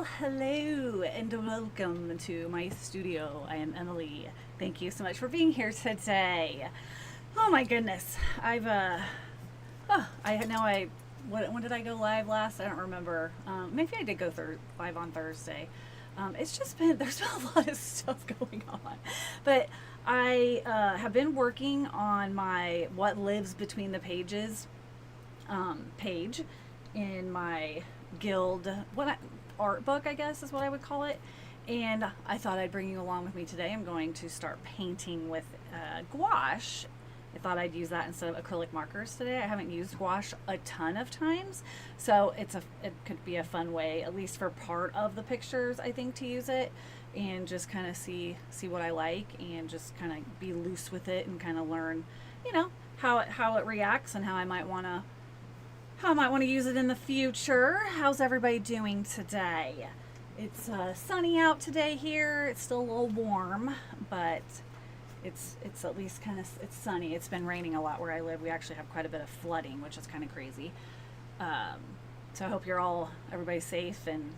Well, hello and welcome to my studio. I am Emily. Thank you so much for being here today. Oh my goodness. I know when did I go live last? I don't remember. Maybe I did go live on Thursday. It's just been, there's been a lot of stuff going on. But I have been working on my What Lives Between the Pages page in my guild, art book, I guess is what I would call it. And I thought I'd bring you along with me today. I'm going to start painting with gouache. I thought I'd use that instead of acrylic markers today. I haven't used gouache a ton of times, so it could be a fun way, at least for part of the pictures, I think, to use it and just kind of see what I like and just kind of be loose with it and kind of learn, how it reacts and how I might want to use it in the future. How's everybody doing today? It's sunny out today here. It's still a little warm, but it's at least it's sunny. It's been raining a lot where I live. We actually have quite a bit of flooding, which is kind of crazy. So I hope everybody's safe and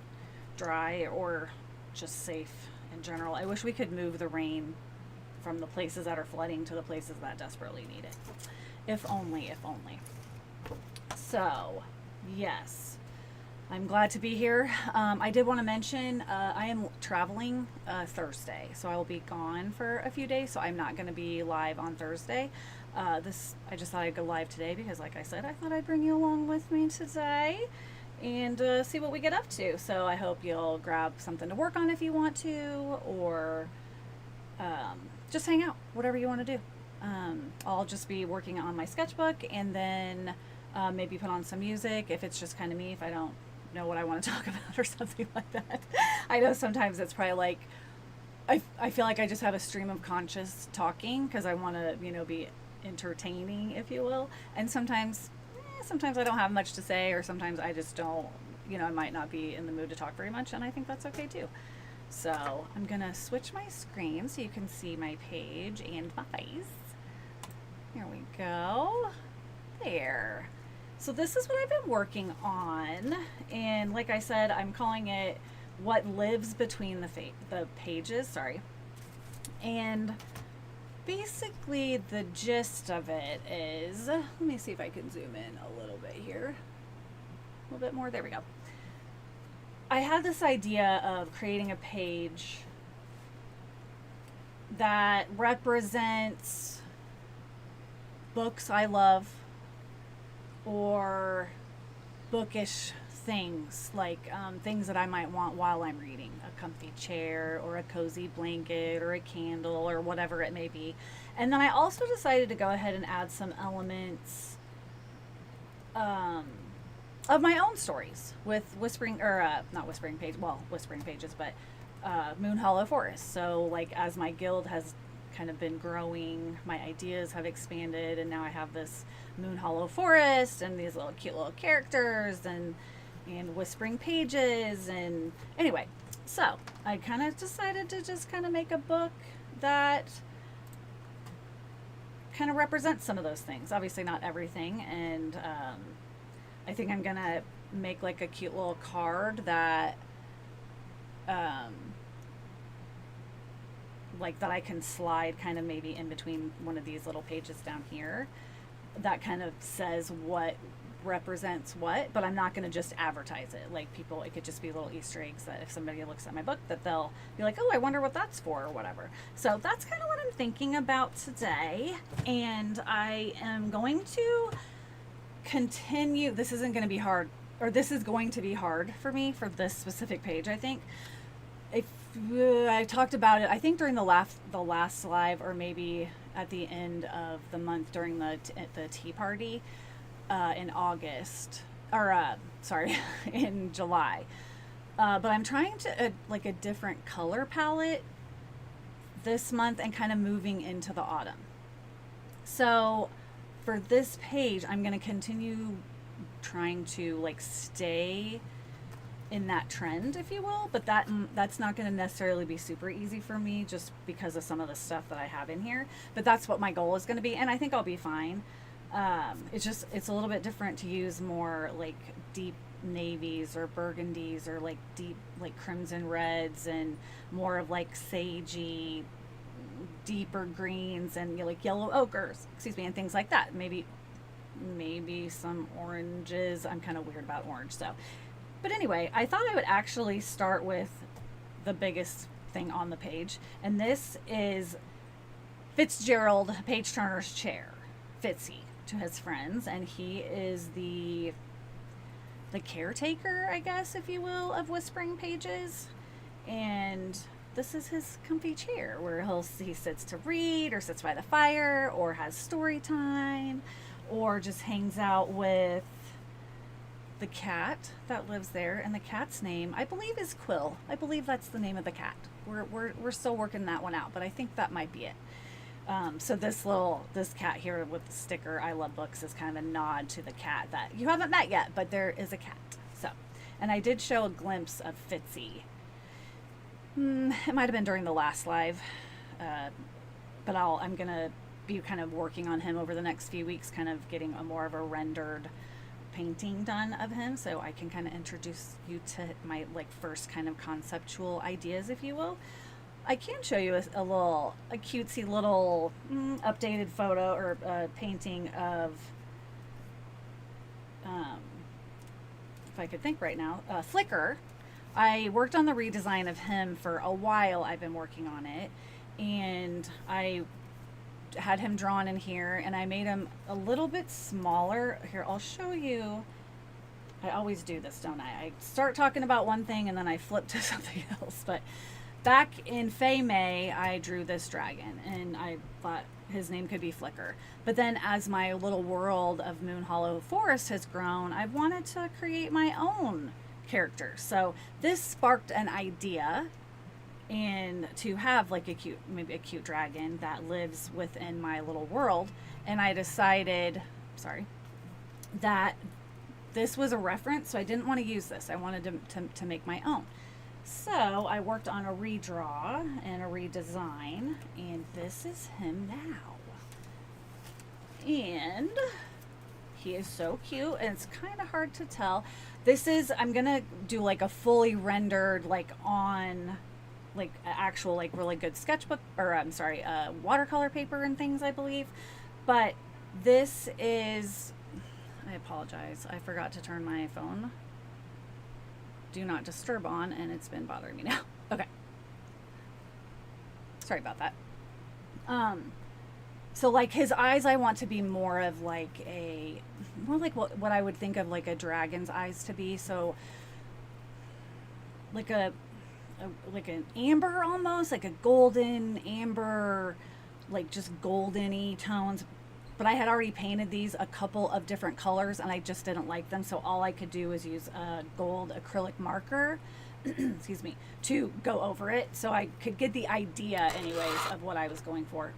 dry, or just safe in general. I wish we could move the rain from the places that are flooding to the places that desperately need it. If only. So, yes, I'm glad to be here. I did want to mention I am traveling Thursday, so I will be gone for a few days, so I'm not going to be live on Thursday. I just thought I'd go live today because, like I said, I thought I'd bring you along with me today and see what we get up to. So I hope you'll grab something to work on if you want to, or just hang out, whatever you want to do. I'll just be working on my sketchbook, and then maybe put on some music if it's just kind of me, if I don't know what I want to talk about or something like that. I know sometimes it's probably like, I feel like I just have a stream of conscious talking because I want to, be entertaining, if you will. And sometimes I don't have much to say, or sometimes I just don't, I might not be in the mood to talk very much, and I think that's okay too. So I'm going to switch my screen so you can see my page and my face. Here we go. There. So this is what I've been working on, and like I said, I'm calling it What Lives Between the Pages, sorry. And basically the gist of it is, let me see if I can zoom in a little bit here. A little bit more, there we go. I had this idea of creating a page that represents books I love, or bookish things, like things that I might want while I'm reading. A comfy chair, or a cozy blanket, or a candle, or whatever it may be. And then I also decided to go ahead and add some elements of my own stories with Whispering Pages, but Moon Hollow Forest. So like, as my guild has kind of been growing, my ideas have expanded, and now I have this Moon Hollow Forest and these cute little characters and Whispering Pages. And anyway, so I kind of decided to just kind of make a book that kind of represents some of those things. Obviously not everything, and I think I'm gonna make like a cute little card that that I can slide kind of maybe in between one of these little pages down here, that kind of says what represents what, but I'm not going to just advertise it. Like, it could just be little Easter eggs that if somebody looks at my book, that they'll be like, oh, I wonder what that's for, or whatever. So that's kind of what I'm thinking about today. And I am going to continue. This isn't going to be hard, or this is going to be hard for me for this specific page, I think. If I talked about it, I think during the last live, or maybe at the end of the month during the tea party in August, or in July. But I'm trying to like a different color palette this month and kind of moving into the autumn. So for this page, I'm going to continue trying to like stay in that trend, if you will, but that's not going to necessarily be super easy for me just because of some of the stuff that I have in here, but that's what my goal is going to be, and I think I'll be fine. It's a little bit different to use more like deep navies or burgundies or like deep like crimson reds and more of like sagey deeper greens and like yellow ochres, excuse me, and things like that. Maybe some oranges. I'm kind of weird about orange, so. But anyway, I thought I would actually start with the biggest thing on the page, and this is Fitzgerald Page Turner's chair, Fitzy to his friends, and he is the caretaker, I guess, if you will, of Whispering Pages. And this is his comfy chair where he sits to read or sits by the fire or has story time or just hangs out with the cat that lives there. And the cat's name, I believe, is Quill. I believe that's the name of the cat. We're still working that one out, but I think that might be it. So this cat here with the sticker, I love books, is kind of a nod to the cat that you haven't met yet, but there is a cat. So, and I did show a glimpse of Fitzy. It might have been during the last live, but I'm gonna be kind of working on him over the next few weeks, kind of getting a more of a rendered painting done of him, so I can kind of introduce you to my like first kind of conceptual ideas, if you will. I can show you a cutesy little updated photo or painting of, if I could think right now, Flicker. I worked on the redesign of him for a while. I've been working on it, and I had him drawn in here, and I made him a little bit smaller. Here, I'll show you. I always do this, don't I? I start talking about one thing and then I flip to something else, but back in May, I drew this dragon, and I thought his name could be Flicker. But then as my little world of Moon Hollow Forest has grown, I've wanted to create my own character. So this sparked an idea, and to have like maybe a cute dragon that lives within my little world. And I decided, that this was a reference, so I didn't want to use this. I wanted to make my own. So I worked on a redraw and a redesign, and this is him now. And he is so cute, and it's kind of hard to tell. I'm gonna do like a fully rendered, like on like actual like really good sketchbook, or watercolor paper and things, I believe. But this is, I apologize, I forgot to turn my phone do not disturb on, and it's been bothering me now. Okay. Sorry about that. So like his eyes, I want to be more of like more like what I would think of like a dragon's eyes to be. So like like an amber, almost like a golden amber, like just golden-y tones. But I had already painted these a couple of different colors, and I just didn't like them, so all I could do was use a gold acrylic marker excuse me, to go over it, so I could get the idea anyways of what I was going for.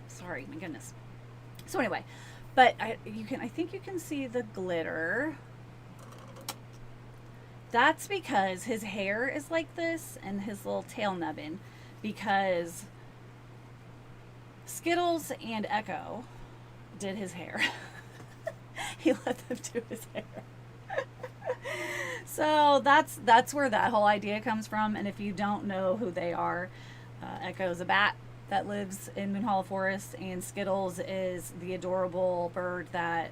Sorry, my goodness. So anyway, but I think you can see the glitter. That's because his hair is like this, and his little tail nubbin, because Skittles and Echo did his hair. He let them do his hair. So that's where that whole idea comes from. And if you don't know who they are, Echo is a bat that lives in Moon Hollow Forest, and Skittles is the adorable bird that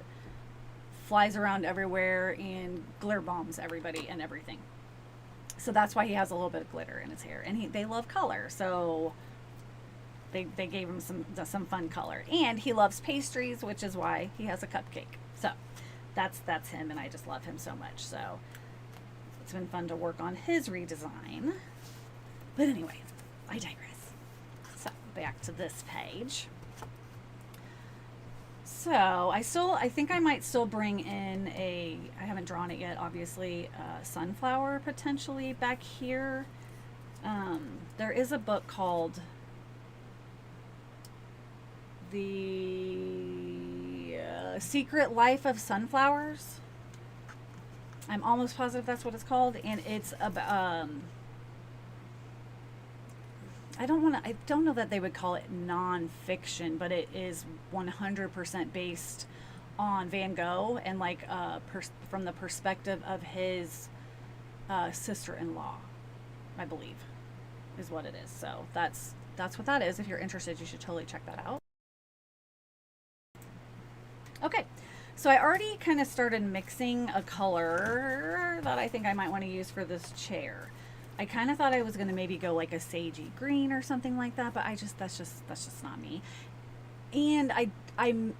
flies around everywhere and glitter bombs everybody and everything. So that's why he has a little bit of glitter in his hair, and they love color, so they gave him some fun color. And he loves pastries, which is why he has a cupcake. So that's him, and I just love him so much. So it's been fun to work on his redesign. But anyway, I digress. So back to this page. So I think I might still bring in I haven't drawn it yet, obviously, sunflower potentially back here. There is a book called The Secret Life of Sunflowers. I'm almost positive that's what it's called, and it's about I don't know that they would call it non-fiction, but it is 100% based on Van Gogh, and like from the perspective of his sister-in-law, I believe, is what it is. So that's what that is. If you're interested, you should totally check that out. Okay, so I already kind of started mixing a color that I think I might want to use for this chair. I kind of thought I was going to maybe go like a sagey green or something like that, but that's just not me. And I'm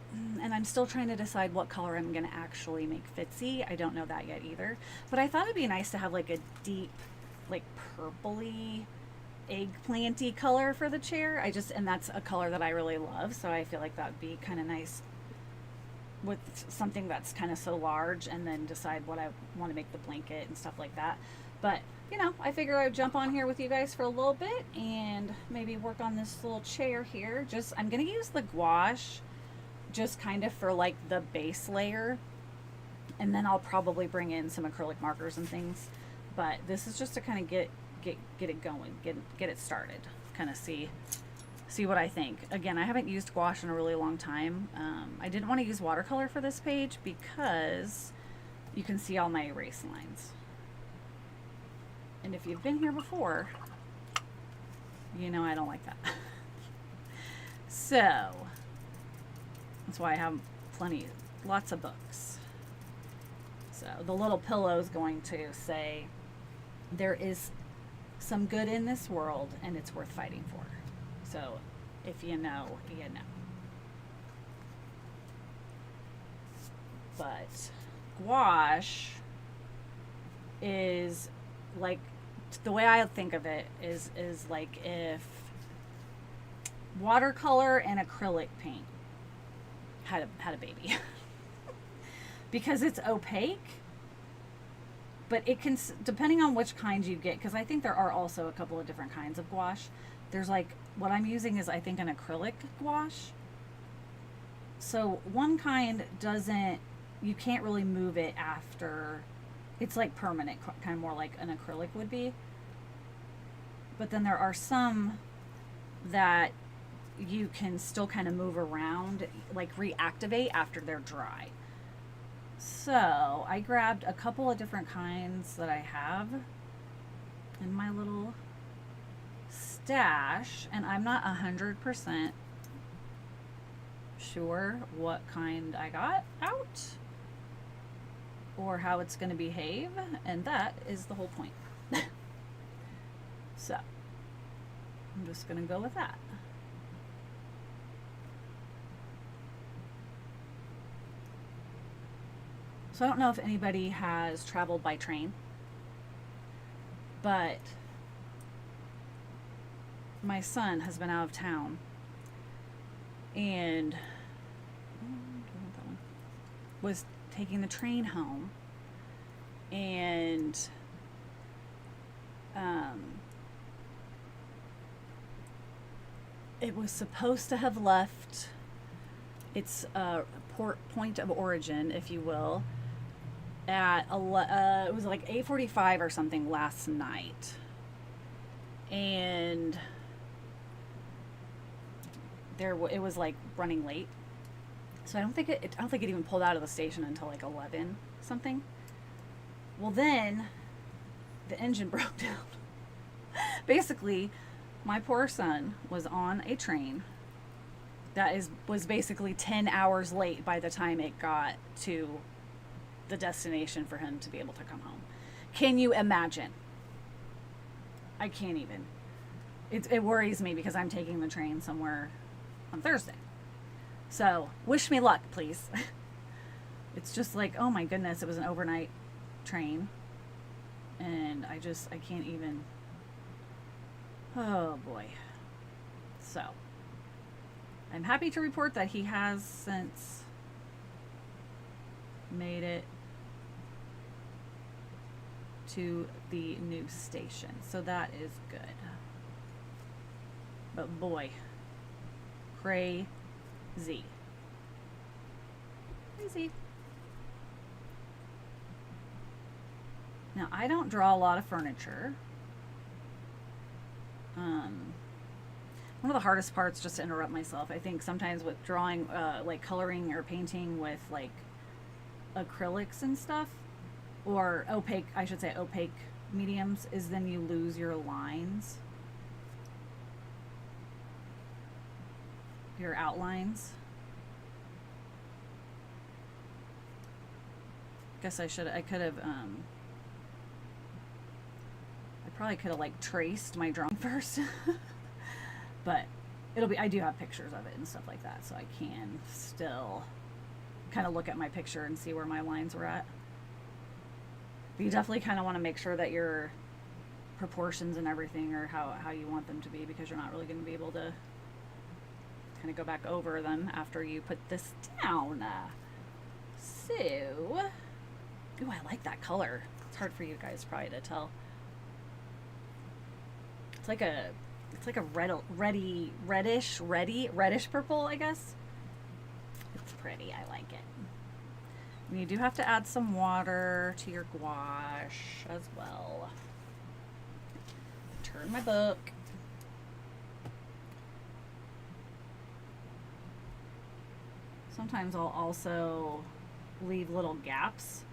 still trying to decide what color I'm going to actually make fitsy. I don't know that yet either. But I thought it'd be nice to have like a deep, like purpley, eggplanty color for the chair. And that's a color that I really love, so I feel like that would be kind of nice with something that's kind of so large, and then decide what I want to make the blanket and stuff like that. But I figure I'd jump on here with you guys for a little bit and maybe work on this little chair here. I'm gonna use the gouache just kind of for like the base layer, and then I'll probably bring in some acrylic markers and things. But this is just to kind of get it going, get it started, kind of see what I think. Again, I haven't used gouache in a really long time. I didn't want to use watercolor for this page because you can see all my erase lines. And if you've been here before, you know I don't like that. So that's why I have lots of books. So the little pillow is going to say, there is some good in this world and it's worth fighting for. So if you know, you know. But gouache is like, the way I think of it is like if watercolor and acrylic paint had a baby. Because it's opaque, but it can, depending on which kind you get, because I think there are also a couple of different kinds of gouache. There's like, what I'm using is I think an acrylic gouache. So one kind you can't really move it after. It's like permanent, kind of more like an acrylic would be. But then there are some that you can still kind of move around, like reactivate after they're dry. So I grabbed a couple of different kinds that I have in my little stash, and I'm not 100% sure what kind I got out or how it's going to behave, and that is the whole point. So I'm just going to go with that. So I don't know if anybody has traveled by train, but my son has been out of town and was taking the train home, and it was supposed to have left its point of origin, if you will, at it was like 8:45 or something last night, and it was like running late. So I don't think it even pulled out of the station until like 11 something. Well, then the engine broke down. Basically, my poor son was on a train that was basically 10 hours late by the time it got to the destination for him to be able to come home. Can you imagine? I can't even. It worries me because I'm taking the train somewhere on Thursday. So wish me luck, please. It's just like, oh my goodness, it was an overnight train. And I can't even. Oh boy. So I'm happy to report that he has since made it to the new station. So that is good. But boy, crazy. Now, I don't draw a lot of furniture. one of the hardest parts, just to interrupt myself, I think sometimes with drawing, like coloring or painting with like acrylics and stuff, or opaque, I should say opaque mediums, is then you lose your lines, your outlines. Guess I could have, I probably could have like traced my drawing first. But I do have pictures of it and stuff like that, so I can still kind of look at my picture and see where my lines were at. But you definitely kind of want to make sure that your proportions and everything are how you want them to be, because you're not really going to be able to kind of go back over them after you put this down. So, ooh, I like that color. It's hard for you guys probably to tell. It's like a reddish purple, I guess. It's pretty. I like it. And you do have to add some water to your gouache as well. Turn my book. Sometimes I'll also leave little gaps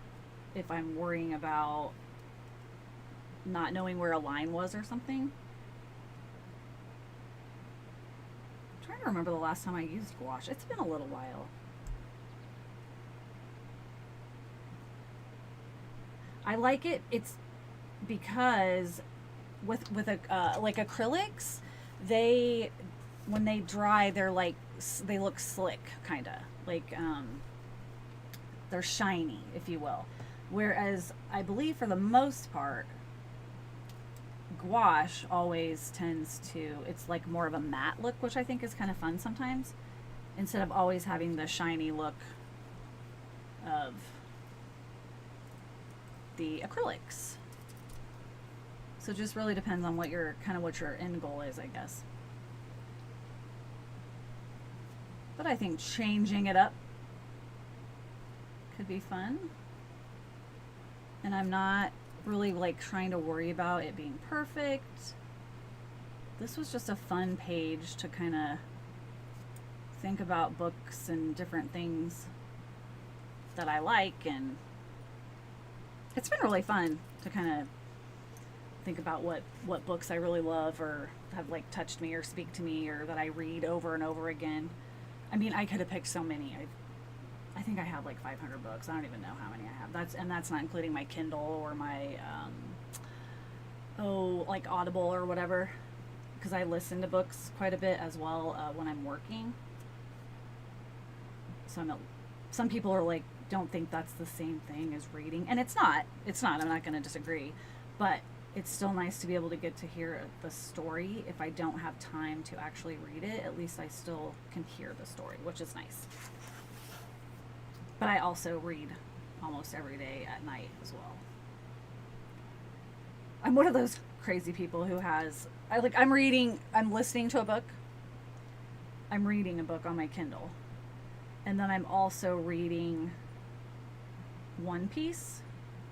if I'm worrying about not knowing where a line was or something. I'm trying to remember the last time I used gouache. It's been a little while. I like it. It's because with like acrylics, when they dry, they look slick, kind of like they're shiny, if you will. Whereas I believe for the most part, gouache always tends to, it's like more of a matte look, which I think is kind of fun sometimes, instead of always having the shiny look of the acrylics. So it just really depends on what your end goal is, I guess. But I think changing it up could be fun. And I'm not really like trying to worry about it being perfect. This was just a fun page to kind of think about books and different things that I like, and it's been really fun to kind of think about what books I really love or have like touched me or speak to me or that I read over and over again. I mean, I could have picked so many. I think I have like 500 books. I don't even know how many I have. That's not including my Kindle or my like Audible or whatever, because I listen to books quite a bit as well when I'm working. So some people are like, don't think that's the same thing as reading, and it's not. I'm not going to disagree, but it's still nice to be able to get to hear the story. If I don't have time to actually read it, at least I still can hear the story, which is nice. But I also read almost every day at night as well. I'm one of those crazy people who I'm listening to a book, I'm reading a book on my Kindle, and then I'm also reading One Piece,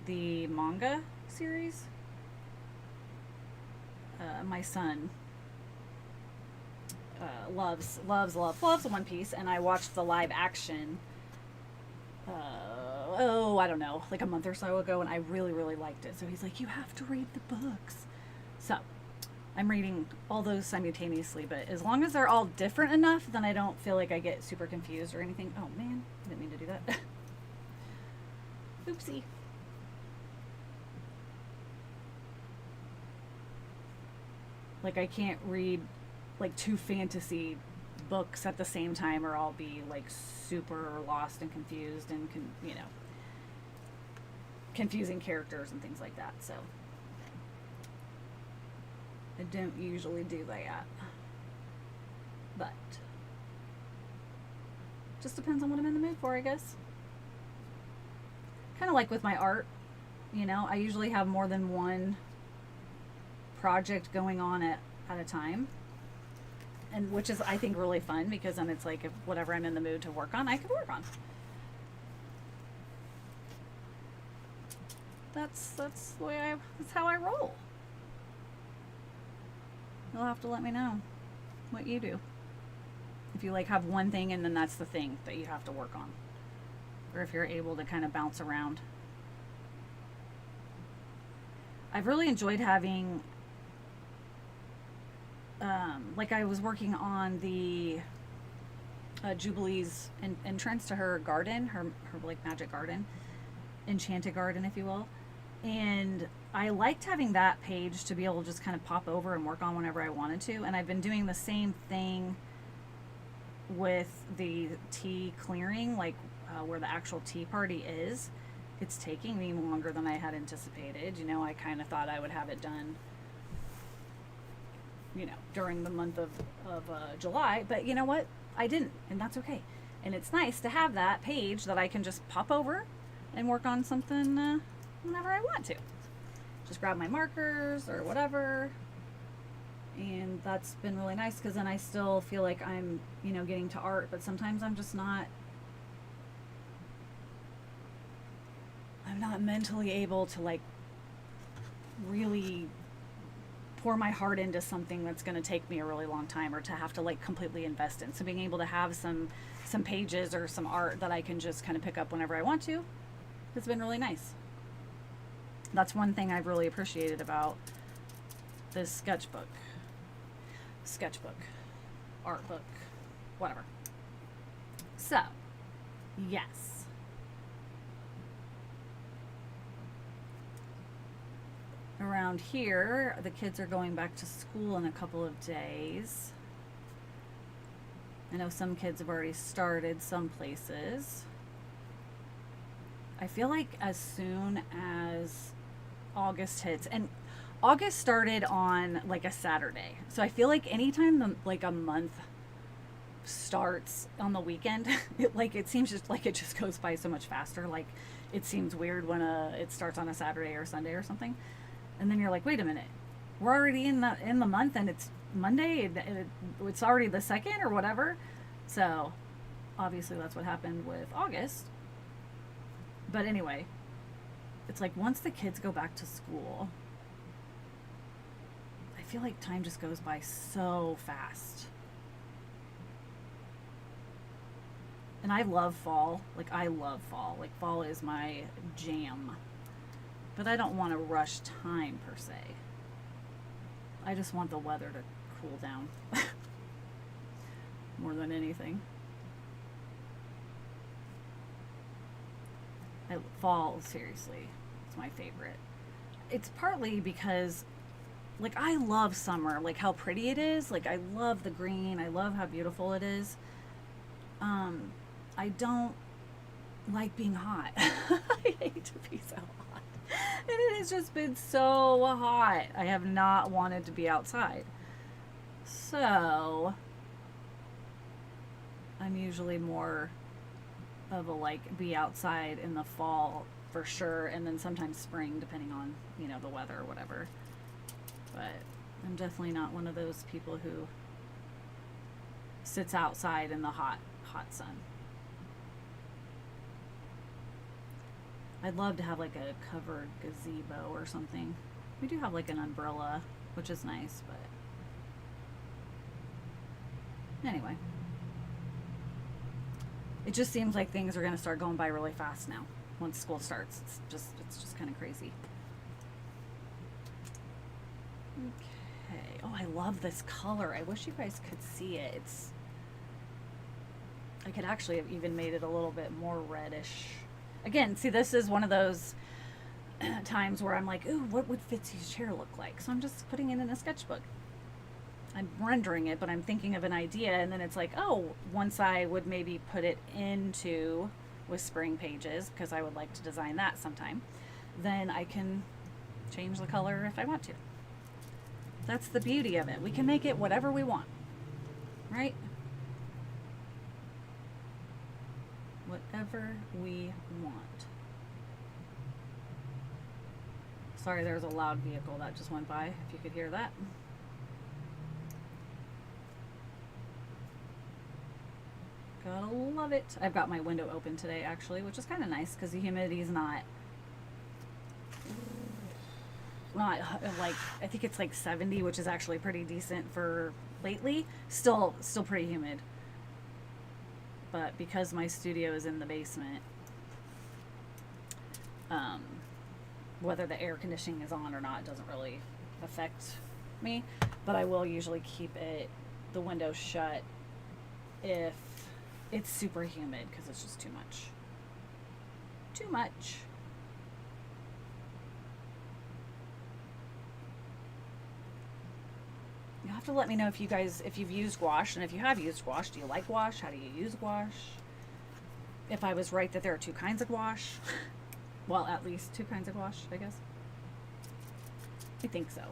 the manga series. My son loves One Piece, and I watched the live action I don't know, like a month or so ago, and I really, really liked it. So he's like, you have to read the books. So I'm reading all those simultaneously, but as long as they're all different enough, then I don't feel like I get super confused or anything. Oh man, I didn't mean to do that. Oopsie. Like, I can't read like two fantasy books at the same time, or I'll be like super lost and confused and confusing characters and things like that. So I don't usually do that, but just depends on what I'm in the mood for, I guess. Kind of like with my art, I usually have more than one project going on at a time, and which is, I think, really fun, because then it's like, if whatever I'm in the mood to work on, I can work on. That's the way that's how I roll. You'll have to let me know what you do. If you like have one thing and then that's the thing that you have to work on. Or if you're able to kind of bounce around. I've really enjoyed having, like I was working on the Jubilee's entrance to her garden, her like magic garden, enchanted garden, if you will. And I liked having that page to be able to just kind of pop over and work on whenever I wanted to. And I've been doing the same thing with the tea clearing, like where the actual tea party is. It's taking me longer than I had anticipated. You know, I kind of thought I would have it done, you know, during the month of July, but you know what? I didn't, and that's okay. And it's nice to have that page that I can just pop over and work on something whenever I want to. Just grab my markers or whatever. And that's been really nice because then I still feel like I'm, you know, getting to art, but sometimes I'm just not, I'm not mentally able to like really pour my heart into something that's going to take me a really long time or to have to like completely invest in. So being able to have some pages or some art that I can just kind of pick up whenever I want to has been really nice. That's one thing I've really appreciated about this sketchbook, art book, whatever. So, yes. Around here, the kids are going back to school in a couple of days. I know some kids have already started some places. I feel like as soon as August hits, and August started on like a Saturday, so I feel like anytime like a month starts on the weekend, it seems just like it just goes by so much faster. Like it seems weird when it starts on a Saturday or Sunday or something. And then you're like, wait a minute, we're already in the month and it's Monday and it's already the 2nd or whatever. So obviously that's what happened with August. But anyway, it's like once the kids go back to school, I feel like time just goes by so fast. And I love fall. Like I love fall. Like fall is my jam. But I don't want to rush time per se. I just want the weather to cool down more than anything. Fall, seriously, it's my favorite. It's partly because, like, I love summer, like how pretty it is. Like, I love the green. I love how beautiful it is. I don't like being hot. I hate to be so hot. And it has just been so hot. I have not wanted to be outside. So, I'm usually more of a like be outside in the fall for sure, and then sometimes spring depending on, you know, the weather or whatever. But I'm definitely not one of those people who sits outside in the hot sun. I'd love to have like a covered gazebo or something. We do have like an umbrella, which is nice, but anyway. It just seems like things are going to start going by really fast now once school starts. It's just kind of crazy. Okay. Oh, I love this color. I wish you guys could see it. I could actually have even made it a little bit more reddish. Again, see, this is one of those times where I'm like, ooh, what would Fitzy's chair look like? So I'm just putting it in a sketchbook. I'm rendering it, but I'm thinking of an idea, and then it's like, oh, once I would maybe put it into Whispering Pages, because I would like to design that sometime, then I can change the color if I want to. That's the beauty of it. We can make it whatever we want, right? Whatever we want. Sorry, there's a loud vehicle that just went by, if you could hear that. Gotta love it. I've got my window open today, actually, which is kind of nice because the humidity is not not like, I think it's like 70, which is actually pretty decent for lately. Still pretty humid. But because my studio is in the basement, whether the air conditioning is on or not doesn't really affect me. But I will usually keep the window shut if it's super humid, because it's just too much. Too much. You'll have to let me know if you've used gouache, and if you have used gouache, do you like gouache? How do you use gouache? If I was right that there are two kinds of gouache. Well, at least two kinds of gouache, I guess. I think so.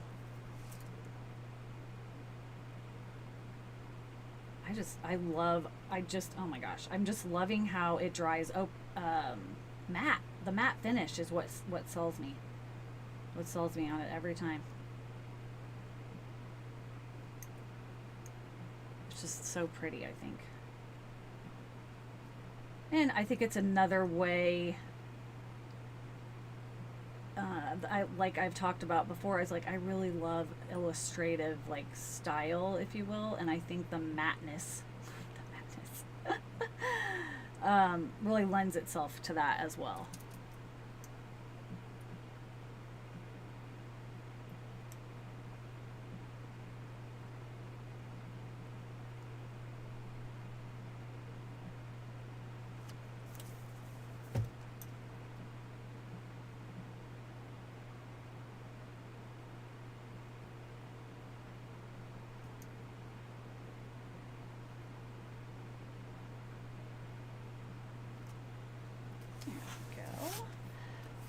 Oh my gosh, I'm just loving how it dries. Oh, matte. The matte finish is what sells me. What sells me on it every time. It's just so pretty, I think. And I think it's another way, like I've talked about before, I really love illustrative style, if you will, and I think the matteness really lends itself to that as well.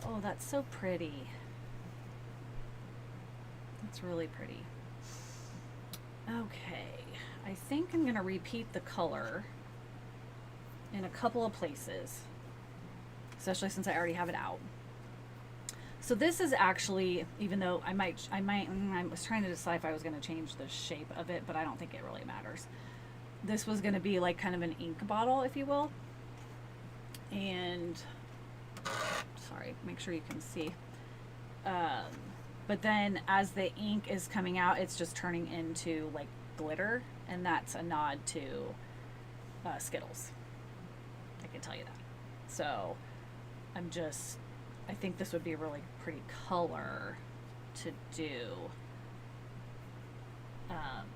Oh, that's so pretty. That's really pretty. Okay, I think I'm gonna repeat the color in a couple of places, especially since I already have it out. So this is actually, even though I was trying to decide if I was gonna change the shape of it, but I don't think it really matters. This was gonna be like kind of an ink bottle, if you will. And sorry, make sure you can see. But then as the ink is coming out, it's just turning into like glitter, and that's a nod to Skittles. I can tell you that. So I think this would be a really pretty color to do.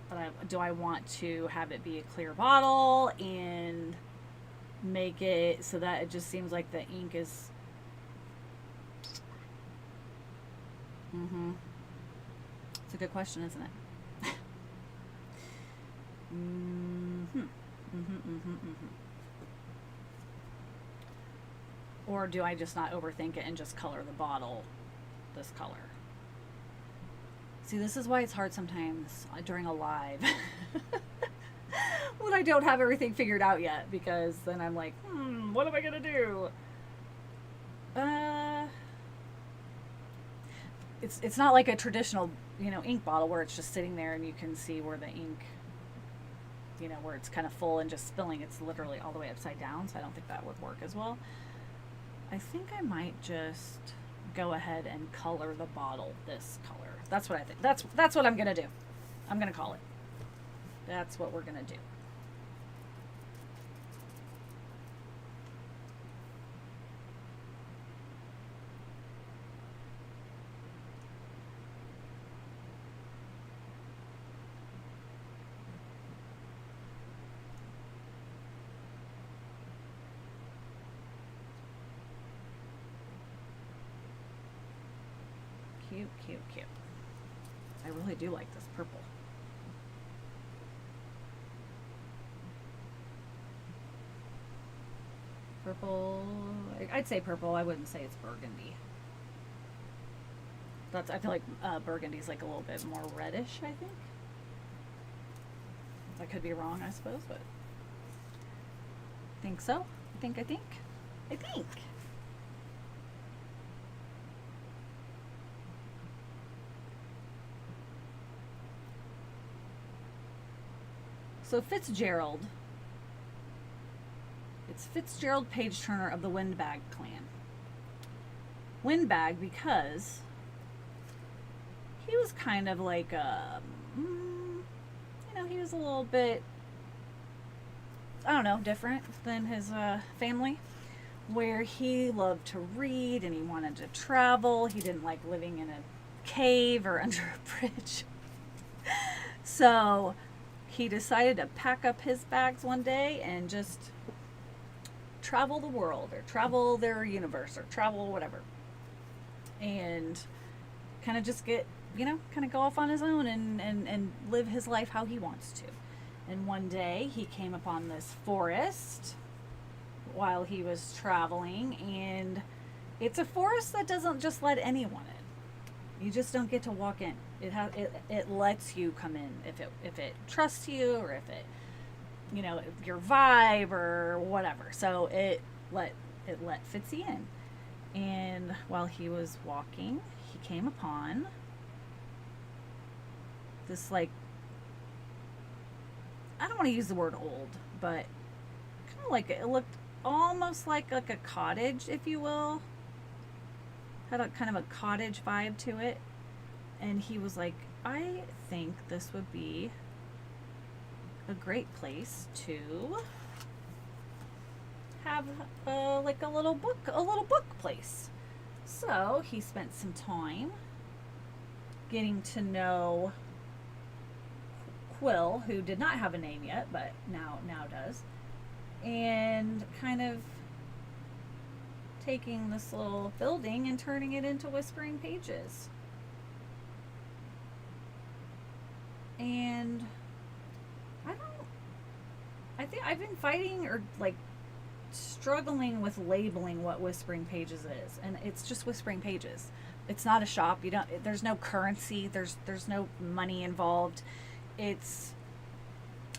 But do I want to have it be a clear bottle and make it so that it just seems like the ink is it's a good question, isn't it? Or do I just not overthink it and just color the bottle this color? See, this is why it's hard sometimes during a live when I don't have everything figured out yet, because then I'm like, what am I gonna do? It's not like a traditional, ink bottle where it's just sitting there and you can see where the ink, where it's kind of full and just spilling. It's literally all the way upside down, so I don't think that would work as well. I think I might just go ahead and color the bottle this color. That's what I think. That's what I'm gonna do. I'm gonna call it. That's what we're gonna do. Cute, cute, cute. I really do like this purple. Purple, I'd say purple. I wouldn't say it's burgundy. I feel like burgundy's like a little bit more reddish, I think. I could be wrong, I suppose, but I think so. I think. So Fitzgerald, it's Fitzgerald Page Turner of the Windbag clan. Windbag because he was kind of like he was a little bit, I don't know, different than his family, where he loved to read and he wanted to travel. He didn't like living in a cave or under a bridge. So he decided to pack up his bags one day and just travel the world, or travel their universe, or travel whatever, and kind of just get, kind of go off on his own and live his life how he wants to. And one day he came upon this forest while he was traveling, and it's a forest that doesn't just let anyone in. You just don't get to walk in. It lets you come in if it trusts you, or if it, your vibe or whatever. So it let Fitzy in. And while he was walking, he came upon this, like, I don't want to use the word old, but kind of like, it looked almost like a cottage, if you will. Had a kind of a cottage vibe to it. And he was like, I think this would be a great place to have like a little book place. So he spent some time getting to know Quill, who did not have a name yet, but now does, and kind of taking this little building and turning it into Whispering Pages. And I think I've been fighting, or like struggling with labeling what Whispering Pages is, and it's just Whispering Pages. It's not a shop. There's no currency. There's no money involved. I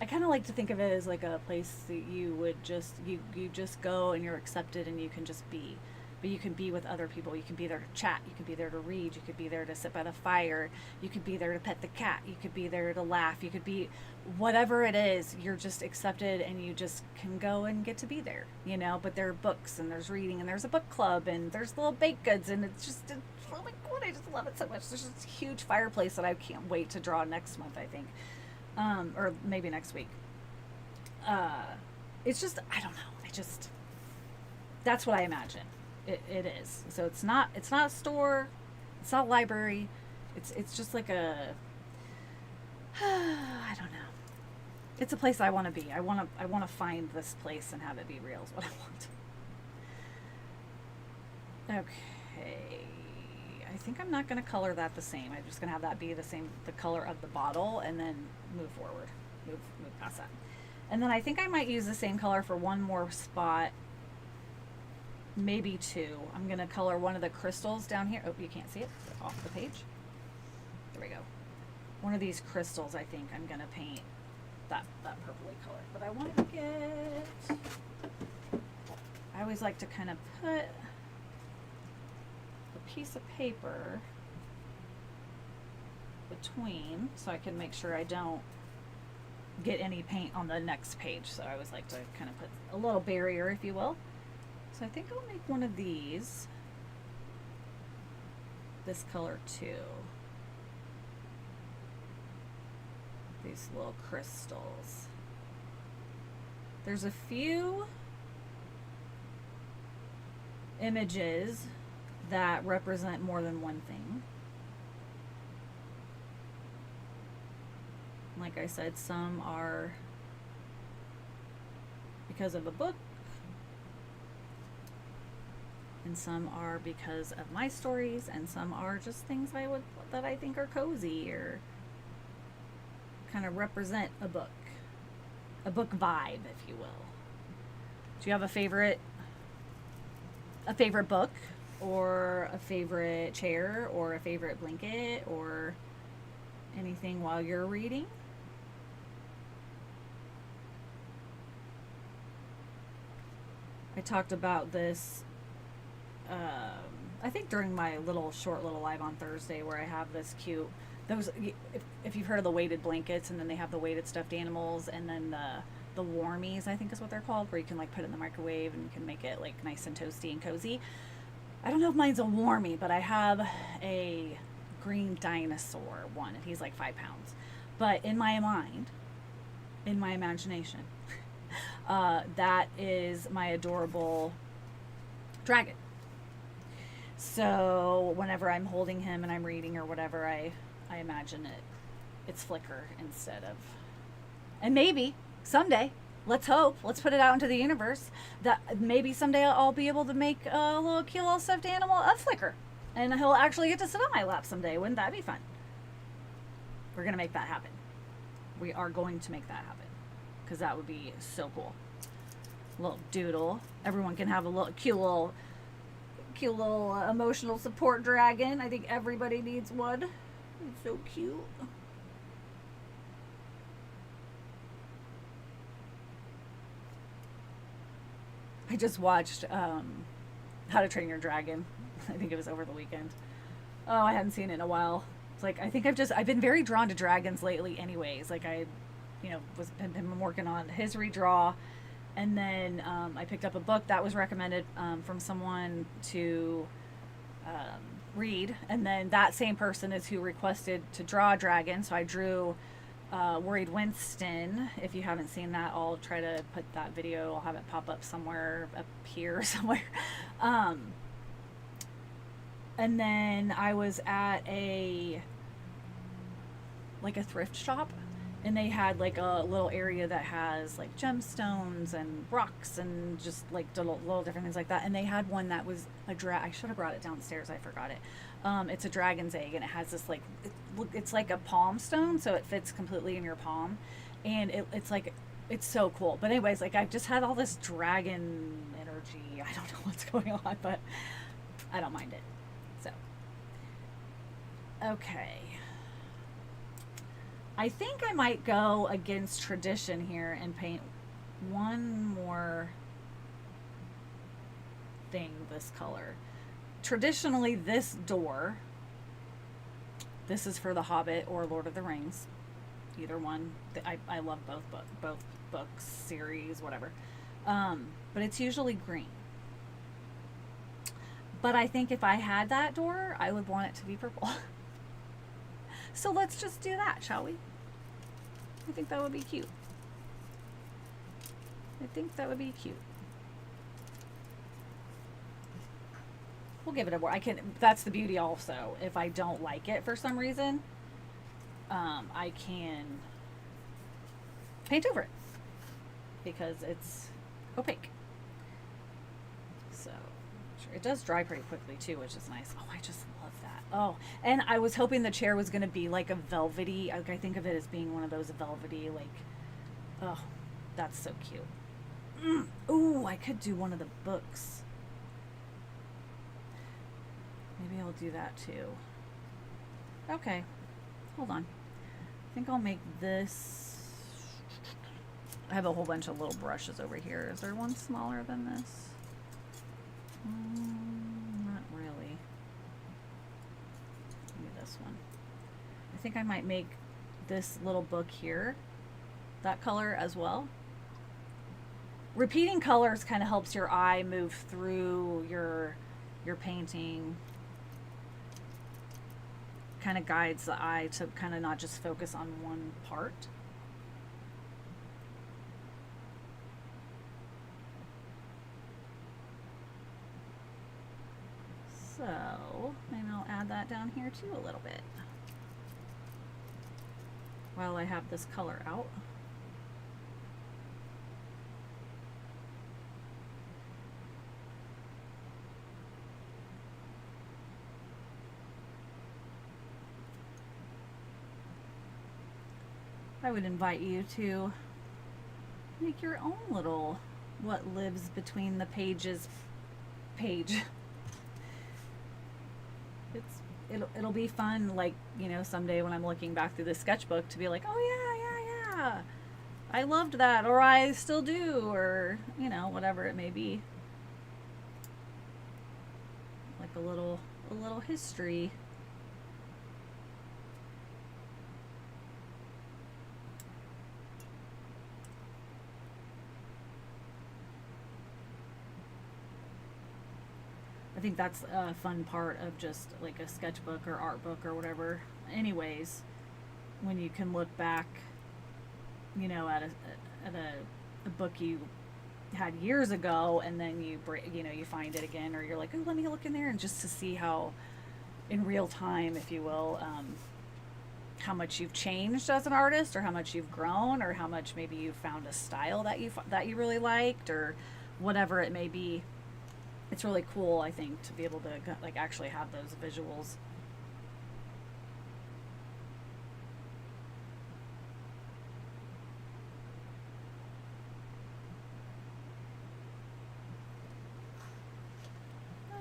kind of like to think of it as like a place that you would just you just go and you're accepted, and you can just be. But you can be with other people. You can be there to chat. You can be there to read. You could be there to sit by the fire. You could be there to pet the cat. You could be there to laugh. You could be whatever it is. You're just accepted, and you just can go and get to be there, But there are books, and there's reading, and there's a book club, and there's little baked goods, and oh my God, I just love it so much. There's this huge fireplace that I can't wait to draw next month, I think, or maybe next week. It's just, I don't know. That's what I imagine. It is. So it's not a store, it's not a library, it's just like a I don't know. It's a place I want to be. I want to find this place and have it be real is what I want. Okay. I think I'm not going to color that the same. I'm just going to have that be the color of the bottle, and then move forward. Move past that. And then I think I might use the same color for one more spot. Maybe two. I'm going to color one of the crystals down here. Oh, you can't see it. Off the page. There we go. One of these crystals, I think I'm going to paint that purpley color. But I want to get... I always like to kind of put a piece of paper between, so I can make sure I don't get any paint on the next page. So I always like to kind of put a little barrier, if you will. So I think I'll make one of these this color too. These little crystals. There's a few images that represent more than one thing. Like I said, some are because of a book, and some are because of my stories, and some are just things that I think are cozy or kind of represent a book vibe, if you will. Do you have a favorite book, or a favorite chair, or a favorite blanket, or anything while you're reading? I talked about this I think during my short little live on Thursday, where I have this cute, if you've heard of the weighted blankets, and then they have the weighted stuffed animals, and then the warmies, I think is what they're called, where you can like put it in the microwave and you can make it like nice and toasty and cozy. I don't know if mine's a warmie, but I have a green dinosaur one, and he's like 5 pounds. But in my mind, in my imagination, that is my adorable dragon. So whenever I'm holding him and I'm reading or whatever, I imagine it's Flicker instead of, and maybe someday, let's hope, let's put it out into the universe, that maybe someday I'll be able to make a little cute little stuffed animal of Flicker, and he'll actually get to sit on my lap someday. Wouldn't that be fun? We're gonna make that happen. We are going to make that happen, because that would be so cool. Little doodle. Everyone can have a little cute little emotional support dragon. I think everybody needs one. It's so cute. I just watched How to Train Your Dragon. I think it was over the weekend. Oh, I hadn't seen it in a while. It's like, I think I've been very drawn to dragons lately anyways. Like I, been working on his redraw, and then I picked up a book that was recommended from someone to read, and then that same person is who requested to draw a dragon, so I drew Worried Winston. If you haven't seen that, I'll try to put that video, I'll have it pop up somewhere up here somewhere. And then I was at a thrift shop, and they had like a little area that has like gemstones and rocks and just like little different things like that. And they had one that was I should have brought it downstairs, I forgot it. It's a dragon's egg, and it has this like, it's like a palm stone, so it fits completely in your palm, and it's so cool. But anyways, like I've just had all this dragon energy. I don't know what's going on, but I don't mind it. So, okay. I think I might go against tradition here and paint one more thing this color. Traditionally, this door, this is for The Hobbit or Lord of the Rings, either one. I love both books, series, whatever. But it's usually green. But I think if I had that door, I would want it to be purple. So let's just do that, shall we? I think that would be cute. I think that would be cute. We'll give it a whirl. That's the beauty also. If I don't like it for some reason, I can paint over it because it's opaque. So it does dry pretty quickly too, which is nice. Oh, I just love that. Oh, and I was hoping the chair was going to be like a velvety, like I think of it as being one of those velvety, like, oh, that's so cute. Ooh, I could do one of the books. Maybe I'll do that too. Okay, hold on. I think I'll make this. I have a whole bunch of little brushes over here. Is there one smaller than this? Not really. Maybe this one. I think I might make this little book here that color as well. Repeating colors kind of helps your eye move through your painting. Kind of guides the eye to kind of not just focus on one part. So maybe I'll add that down here too a little bit while I have this color out. I would invite you to make your own little what lives between the pages page. It'll be fun, like, you know, someday when I'm looking back through the sketchbook to be like, oh yeah, I loved that, or I still do, or, you know, whatever it may be. Like a little history. think that's a fun part of just like a sketchbook or art book or whatever. Anyways, when you can look back, you know, at a book you had years ago, and then you you find it again, or you're like, oh, let me look in there, and just to see how in real time, if you will, how much you've changed as an artist, or how much you've grown, or how much maybe you found a style that you really liked, or whatever it may be. It's really cool, I think, to be able to like actually have those visuals.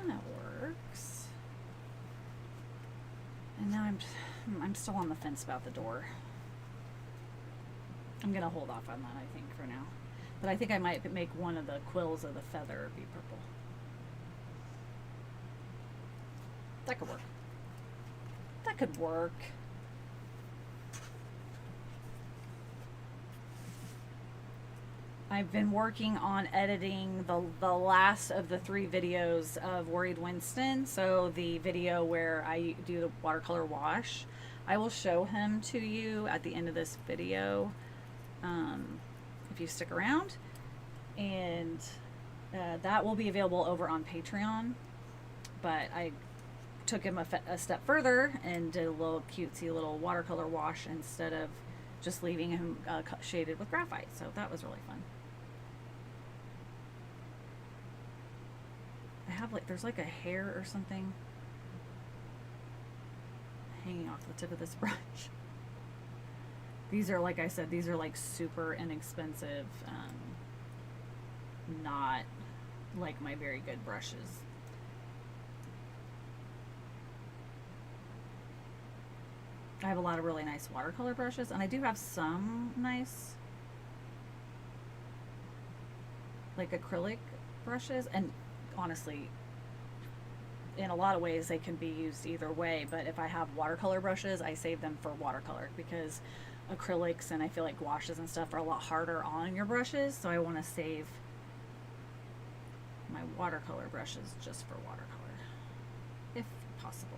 That works. And now I'm still on the fence about the door. I'm gonna hold off on that, I think, for now. But I think I might make one of the quills of the feather be purple. That could work. That could work. I've been working on editing the last of the 3 videos of Worried Winston. So the video where I do the watercolor wash, I will show him to you at the end of this video, if you stick around. And that will be available over on Patreon. But I took him a step further and did a little cutesy little watercolor wash instead of just leaving him shaded with graphite. So that was really fun. I have like, there's like a hair or something hanging off the tip of this brush. These are, like I said, these are like super inexpensive, not like my very good brushes. I have a lot of really nice watercolor brushes, and I do have some nice like acrylic brushes, and honestly, in a lot of ways they can be used either way, but if I have watercolor brushes, I save them for watercolor, because acrylics and I feel like gouaches and stuff are a lot harder on your brushes, so I want to save my watercolor brushes just for watercolor, if possible.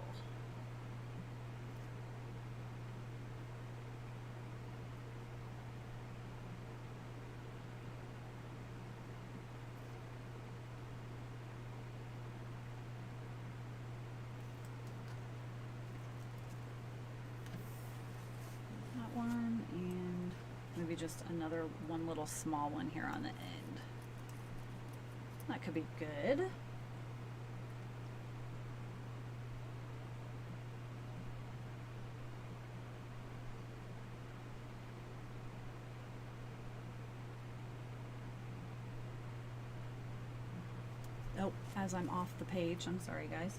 Just another one little small one here on the end. That could be good. Oh, as I'm off the page, I'm sorry guys.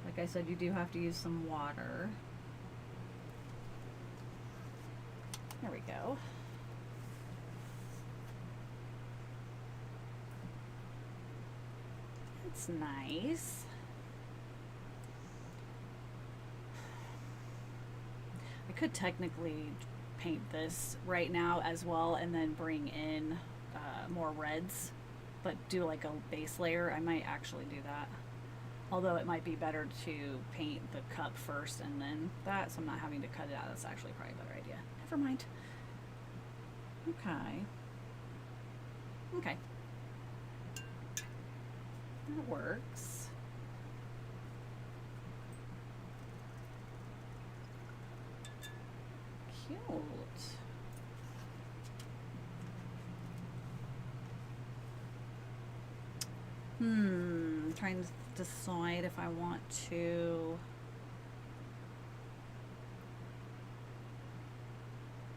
Like I said, you do have to use some water. There we go. It's nice. I could technically paint this right now as well and then bring in more reds, but do like a base layer. I might actually do that. Although it might be better to paint the cup first and then that, so I'm not having to cut it out. That's actually probably a better idea. Never mind. Okay. Okay. That works. Cute. Trying to decide if I want to.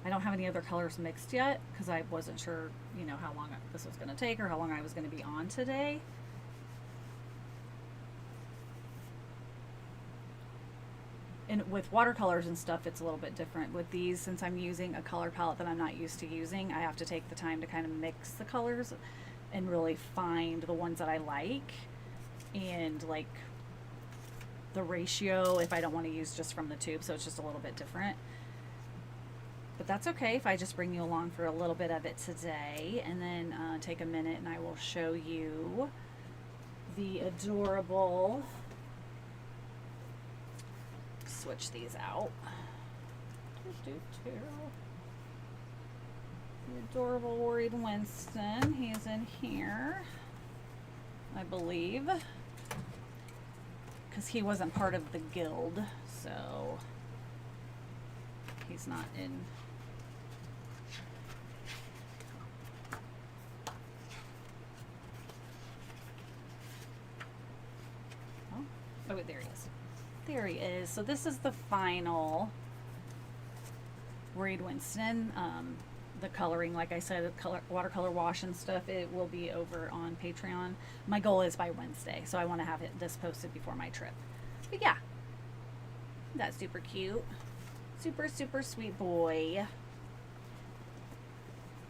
I don't have any other colors mixed yet because I wasn't sure, you know, how long this was going to take or how long I was going to be on today. And with watercolors and stuff, it's a little bit different. With these, since I'm using a color palette that I'm not used to using, I have to take the time to kind of mix the colors and really find the ones that I like and like the ratio if I don't want to use just from the tube, so it's just a little bit different. But that's okay if I just bring you along for a little bit of it today, and then take a minute and I will show you the adorable, switch these out. The adorable Worried Winston, he's in here, I believe, because he wasn't part of the guild, so he's not in. Oh, wait, there he is. There he is. So this is the final Worried Winston. The coloring, like I said, the watercolor wash and stuff, it will be over on Patreon. My goal is by Wednesday, so I want to have this posted before my trip. But yeah, that's super cute. Super, super sweet boy.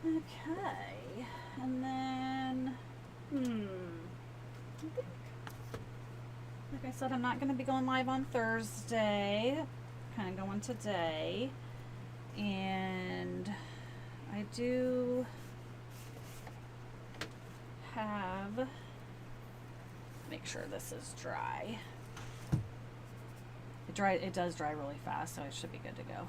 Okay, and then, like I said, I'm not going to be going live on Thursday. Kind of going today. And I do have, make sure this is dry. It does dry really fast, so it should be good to go.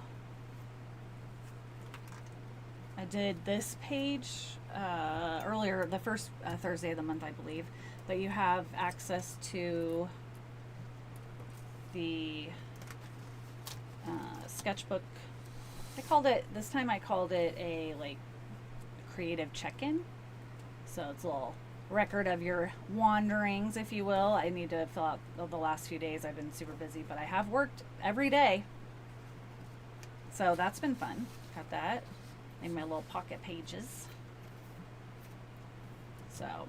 I did this page earlier, the first Thursday of the month, I believe, but you have access to the sketchbook. This time I called it a like creative check-in. So it's a little record of your wanderings, if you will. I need to fill out the last few days. I've been super busy, but I have worked every day. So that's been fun. Got that. Made my little pocket pages. So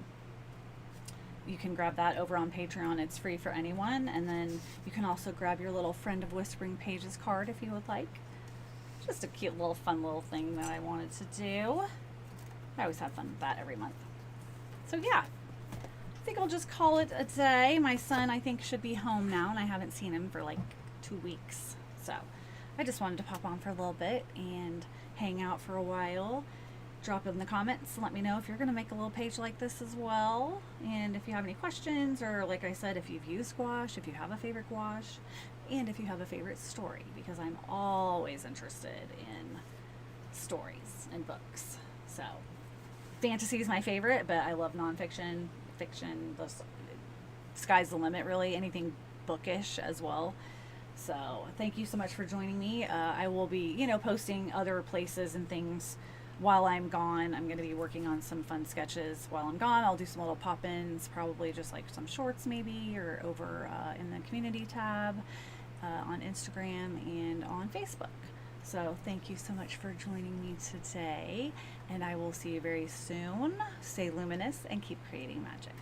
you can grab that over on Patreon. It's free for anyone. And then you can also grab your little Friend of Whispering Pages card if you would like. Just a cute little fun little thing that I wanted to do. I always have fun with that every month. So yeah, I think I'll just call it a day. My son, I think, should be home now, and I haven't seen him for like 2 weeks. So I just wanted to pop on for a little bit and hang out for a while. Drop it in the comments and let me know if you're going to make a little page like this as well. And if you have any questions, or like I said, if you've used gouache, if you have a favorite gouache, and if you have a favorite story, because I'm always interested in stories and books. So fantasy is my favorite, but I love nonfiction, fiction, the sky's the limit really, anything bookish as well. So thank you so much for joining me. I will be, posting other places and things while I'm gone. I'm going to be working on some fun sketches while I'm gone. I'll do some little pop-ins, probably just like some shorts maybe, or over in the community tab on Instagram and on Facebook. So thank you so much for joining me today, and I will see you very soon. Stay luminous and keep creating magic.